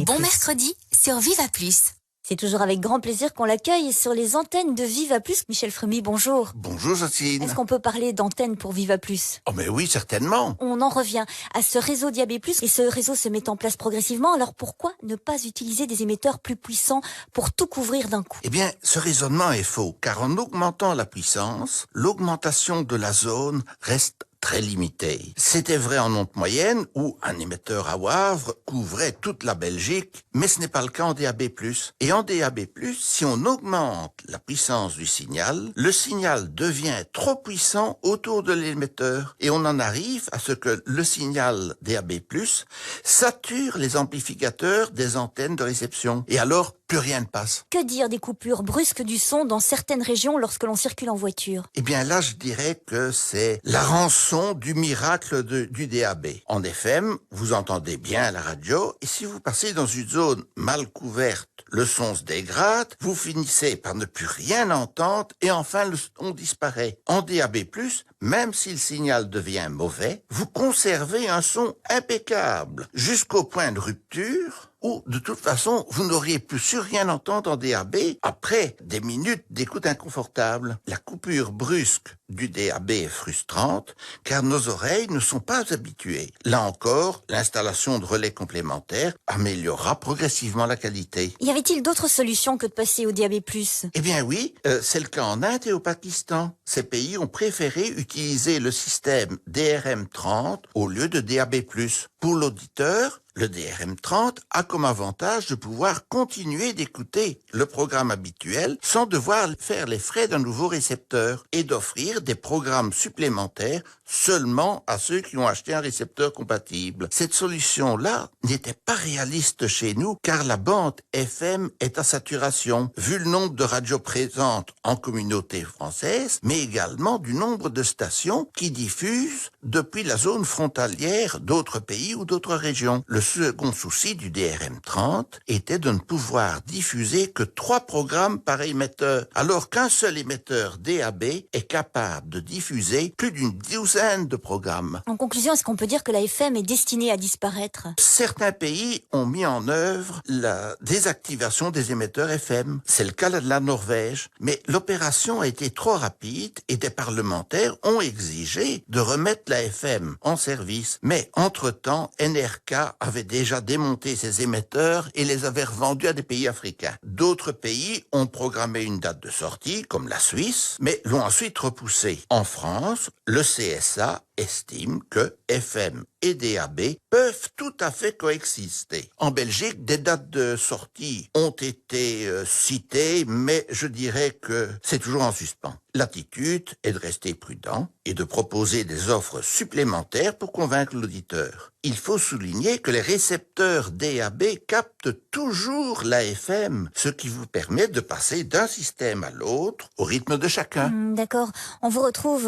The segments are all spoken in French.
Bon mercredi sur Viva Plus. C'est toujours avec grand plaisir qu'on l'accueille sur les antennes de Viva Plus. Michel Frémy, bonjour. Bonjour Jocelyne. Est-ce qu'on peut parler d'antenne pour Viva Plus? Oh mais oui, certainement. On en revient à ce réseau DAB+, et ce réseau se met en place progressivement. Alors pourquoi ne pas utiliser des émetteurs plus puissants pour tout couvrir d'un coup? Eh bien, ce raisonnement est faux, car en augmentant la puissance, l'augmentation de la zone reste très limité. C'était vrai en onde moyenne, où un émetteur à Wavre couvrait toute la Belgique, mais ce n'est pas le cas en DAB+. Et en DAB+, si on augmente la puissance du signal, le signal devient trop puissant autour de l'émetteur, et on en arrive à ce que le signal DAB+, sature les amplificateurs des antennes de réception. Et alors, plus rien ne passe. Que dire des coupures brusques du son dans certaines régions lorsque l'on circule en voiture? Eh bien là, je dirais que c'est la rançon du miracle du DAB. En FM, vous entendez bien la radio, et si vous passez dans une zone mal couverte, le son se dégrade, vous finissez par ne plus rien entendre, et enfin le son disparaît. En DAB+, même si le signal devient mauvais, vous conservez un son impeccable, jusqu'au point de rupture, où, de toute façon, vous n'auriez plus su rien entendre en DAB après des minutes d'écoute inconfortable. La coupure brusque du DAB est frustrante, car nos oreilles ne sont pas habituées. Là encore, l'installation de relais complémentaires améliorera progressivement la qualité. Y avait-il d'autres solutions que de passer au DAB+? Eh bien oui, c'est le cas en Inde et au Pakistan. Ces pays ont préféré utiliser le système DRM-30 au lieu de DAB+. Pour l'auditeur, le DRM-30 a comme avantage de pouvoir continuer d'écouter le programme habituel sans devoir faire les frais d'un nouveau récepteur et d'offrir des programmes supplémentaires seulement à ceux qui ont acheté un récepteur compatible. Cette solution-là n'était pas réaliste chez nous car la bande FM est à saturation, vu le nombre de radios présentes en communauté française, mais également du nombre de stations qui diffusent depuis la zone frontalière d'autres pays ou d'autres régions. Le second souci du DRM-30 était de ne pouvoir diffuser que 3 programmes par émetteur, alors qu'un seul émetteur DAB est capable de diffuser plus d'une douzaine de programmes. En conclusion, est-ce qu'on peut dire que la FM est destinée à disparaître? Certains pays ont mis en œuvre la désactivation des émetteurs FM. C'est le cas de la Norvège. Mais l'opération a été trop rapide et des parlementaires ont exigé de remettre la FM en service. Mais entre-temps, NRK avait déjà démonté ses émetteurs et les avait revendus à des pays africains. D'autres pays ont programmé une date de sortie, comme la Suisse, mais l'ont ensuite repoussée. En France, le CSA estime que FM et DAB peuvent tout à fait coexister. En Belgique, des dates de sortie ont été citées, mais je dirais que c'est toujours en suspens. L'attitude est de rester prudent et de proposer des offres supplémentaires pour convaincre l'auditeur. Il faut souligner que les récepteurs DAB captent toujours la FM, ce qui vous permet de passer d'un système à l'autre au rythme de chacun. D'accord. On vous retrouve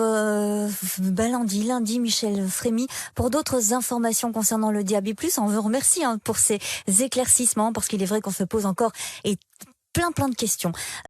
lundi, Michel Frémy, pour d'autres informations concernant le DAB+. On vous remercie pour ces éclaircissements, parce qu'il est vrai qu'on se pose encore plein de questions.